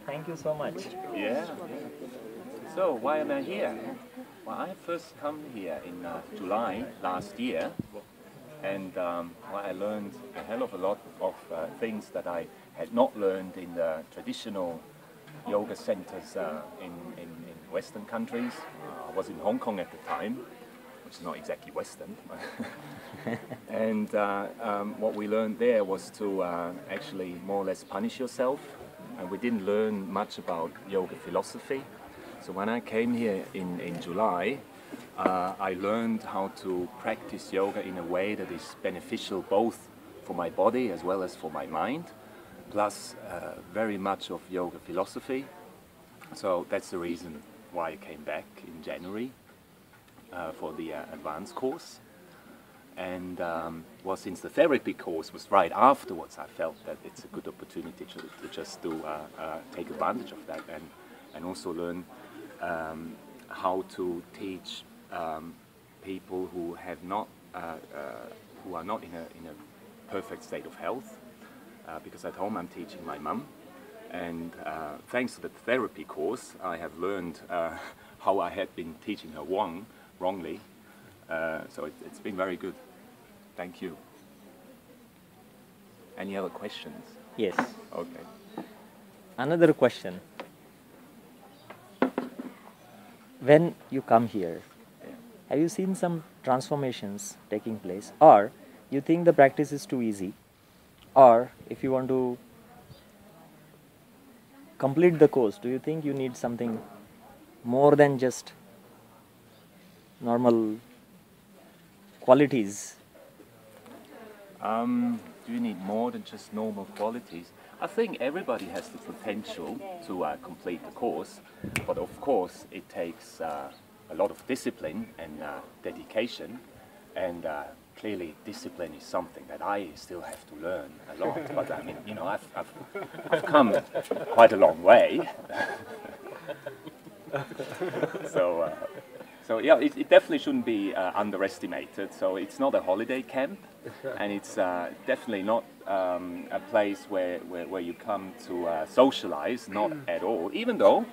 Thank you so much. Yeah. So why am I here? Well, I first come here in July last year, and well, I learned a hell of a lot of things that I had not learned in the traditional yoga centers in Western countries. I was in Hong Kong at the time, which is not exactly Western. And what we learned there was to actually more or less punish yourself. And we didn't learn much about yoga philosophy. So when I came here in July, I learned how to practice yoga in a way that is beneficial both for my body as well as for my mind, plus very much of yoga philosophy. So that's the reason why I came back in January for the advanced course. And well, since the therapy course was right afterwards, I felt that it's a good opportunity to just take advantage of that and also learn how to teach people who have not who are not in a perfect state of health. Because at home I'm teaching my mum, and thanks to the therapy course, I have learned how I had been teaching her wrongly. So it's been very good. Thank you. Any other questions? Yes. Okay. Another question. When you come here, have you seen some transformations taking place, or you think the practice is too easy, or if you want to complete the course, do you think you need something more than just normal qualities? Do you need more than just normal qualities? I think everybody has the potential to complete the course, but of course it takes a lot of discipline and dedication, and clearly discipline is something that I still have to learn a lot. But I mean, you know, I've come quite a long way. So yeah, it definitely shouldn't be underestimated. So it's not a holiday camp, and it's definitely not a place where you come to socialize, not at all, even though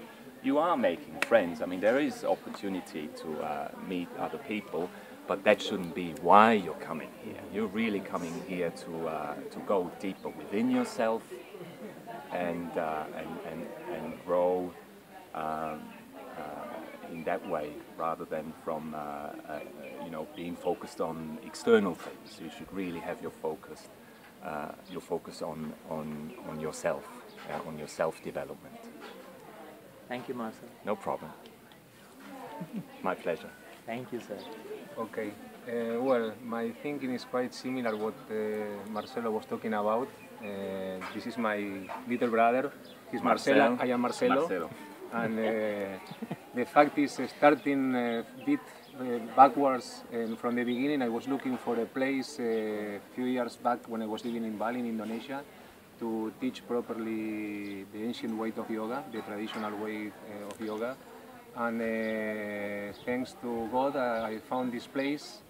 you are making friends. I mean, there is opportunity to meet other people, but that shouldn't be why you're coming here. You're really coming here to go deeper within yourself and grow in that way, rather than from you know, being focused on external things. You should really have your focus on yourself, on your self-development. Thank you, Marcel. No problem. My pleasure. Thank you, sir. Okay. Well, my thinking is quite similar what Marcelo was talking about. This is my little brother. He's Marcelo. I am Marcelo. And the fact is, starting a bit backwards from the beginning, I was looking for a place a few years back when I was living in Bali, in Indonesia, to teach properly the ancient way of yoga, the traditional way of yoga. And thanks to God, I found this place.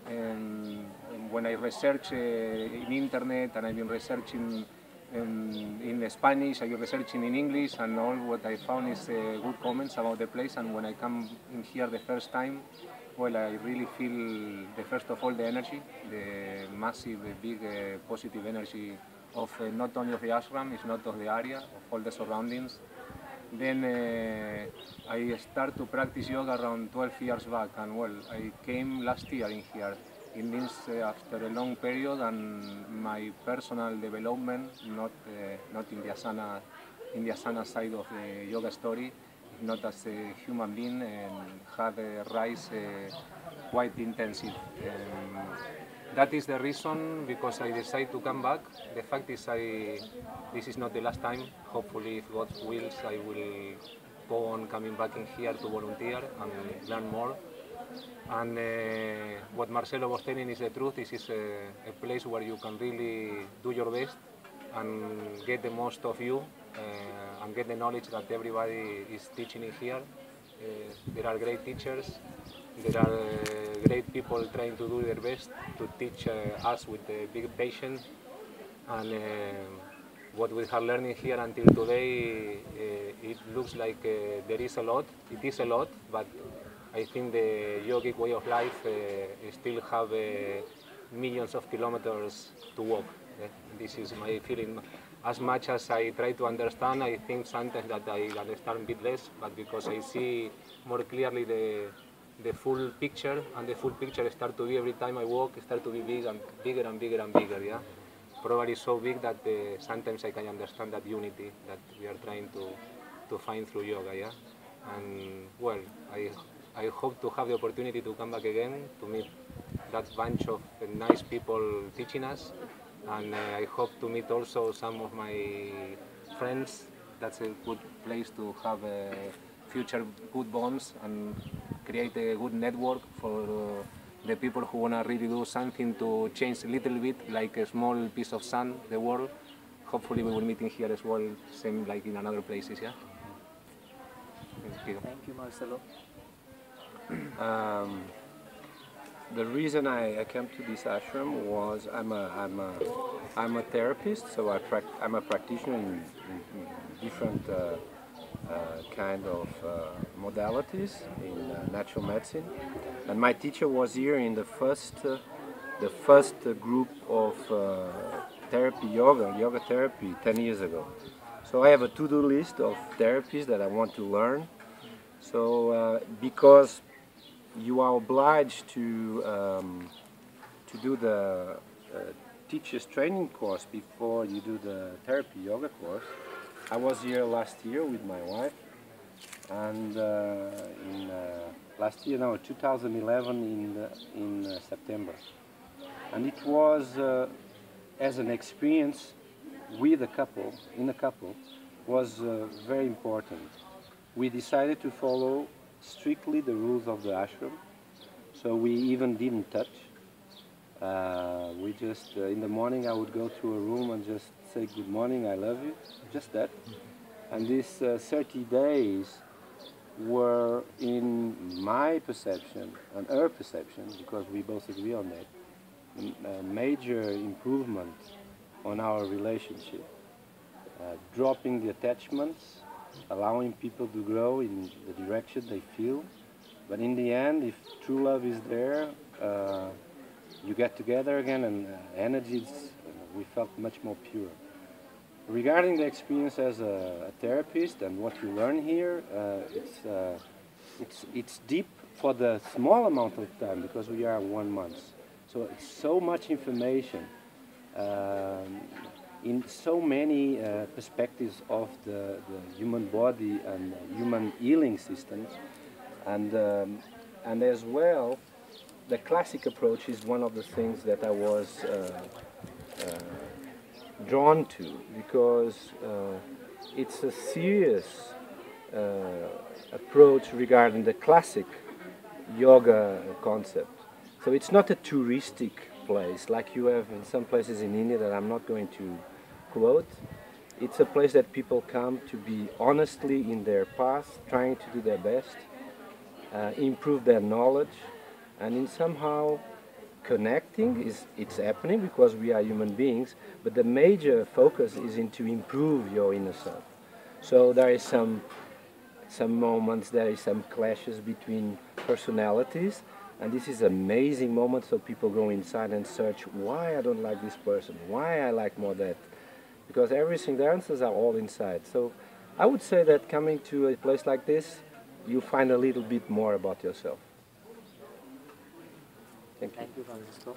And when I research in internet, and I've been researching in Spanish, I've been researching in English, and all what I found is good comments about the place. And when I come in here the first time, well, I really feel, first of all, the energy, the massive, big, positive energy of not only of the ashram, it's not of the area, of all the surroundings. Then I started to practice yoga around 12 years back, and well, I came last year in here. It means after a long period, and my personal development, not in the asana side of the yoga story, not as a human being, and had a rise quite intensive. That is the reason because I decided to come back. The fact is, this is not the last time. Hopefully, if God wills, I will go on coming back in here to volunteer and learn more. And what Marcelo was telling is the truth. This is a place where you can really do your best and get the most of you and get the knowledge that everybody is teaching in here. There are great teachers. There are great people trying to do their best to teach us with the big patience. And what we have learned here until today looks like there is a lot. It is a lot, but I think the yogic way of life still have millions of kilometers to walk. This is my feeling. As much as I try to understand, I think sometimes that I understand a bit less, but because I see more clearly the full picture, and the full picture start to be, every time I walk, start to be big and bigger and bigger and bigger, yeah? Probably so big that sometimes I can understand that unity that we are trying to find through yoga, yeah? And, well, I hope to have the opportunity to come back again, to meet that bunch of nice people teaching us, and I hope to meet also some of my friends. That's a good place to have future good bonds and create a good network for the people who want to really do something to change a little bit, like a small piece of sun, the world. Hopefully we will meet in here as well, same like in another places, yeah? Thank you. Thank you, Marcelo. The reason I came to this ashram was I'm a therapist, so I'm a practitioner in different kind of modalities in natural medicine, and my teacher was here in the first group of therapy yoga therapy 10 years ago. So I have a to-do list of therapies that I want to learn. So because you are obliged to do the teacher's training course before you do the therapy yoga course. I was here last year with my wife, and in last year, no, 2011 in September, and it was as an experience with a couple, was very important. We decided to follow strictly the rules of the ashram, so we even didn't touch. We just, in the morning I would go to a room and just say good morning, I love you, just that. And these 30 days were, in my perception and her perception, because we both agree on that, a major improvement on our relationship. Dropping the attachments, allowing people to grow in the direction they feel. But in the end, if true love is there, you get together again, and energies, we felt much more pure. Regarding the experience as a therapist and what you learn here, it's deep for the small amount of time, because we are 1 month. So it's so much information in so many perspectives of the human body and human healing systems, and as well, the classic approach is one of the things that I was drawn to, because it's a serious approach regarding the classic yoga concept. So it's not a touristic place like you have in some places in India that I'm not going to quote. It's a place that people come to be honestly in their path, trying to do their best, improve their knowledge, and in somehow connecting. It's happening because we are human beings, but the major focus is into improve your inner self. So there is some moments, there is some clashes between personalities, and this is amazing moment, so people go inside and search why I don't like this person, why I like more that, because everything, the answers are all inside. So I would say that coming to a place like this, you find a little bit more about yourself. Thank you. Thank you, Francisco.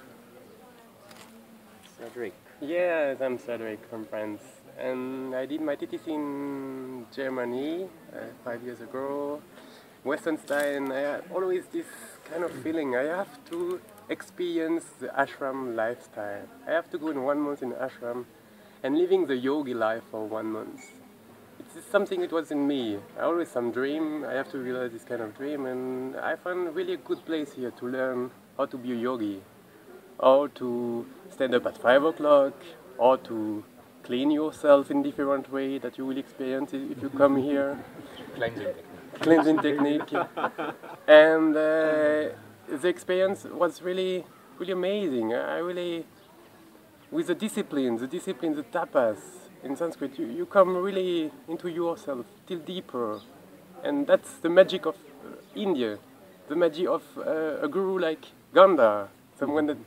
Cedric. Yes, I'm Cedric from France, and I did my TTC in Germany 5 years ago, Western style, and I had always this kind of feeling, I have to experience the ashram lifestyle. I have to go in 1 month in ashram and living the yogi life for 1 month. It's something that was in me. I always some dream, I have to realize this kind of dream, and I found really a good place here to learn how to be a yogi, how to stand up at 5 o'clock, or to clean yourself in different way that you will experience if you come here. Cleansing technique. And the experience was really, really amazing. I really, with the discipline, the tapas, in Sanskrit, you come really into yourself, still deeper. And that's the magic of India, the magic of a guru like Ganda, someone that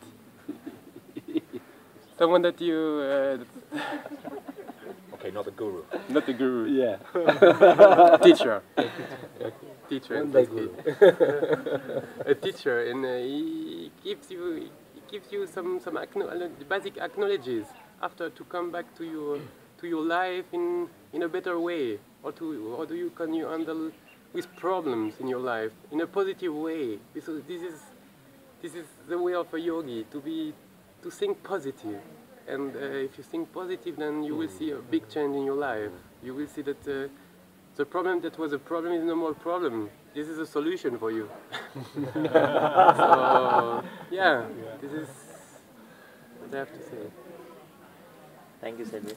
you... Okay, not the guru. Not the guru. Yeah. Teacher. Teacher. A teacher, and he gives you some basic acknowledges after to come back to your life in a better way, or can you handle with problems in your life in a positive way. Because this is the way of a yogi, to think positive. And if you think positive, then you will see a big change in your life. You will see that the problem that was a problem is no more problem. This is a solution for you. So, yeah, this is what I have to say. Thank you, Cedric.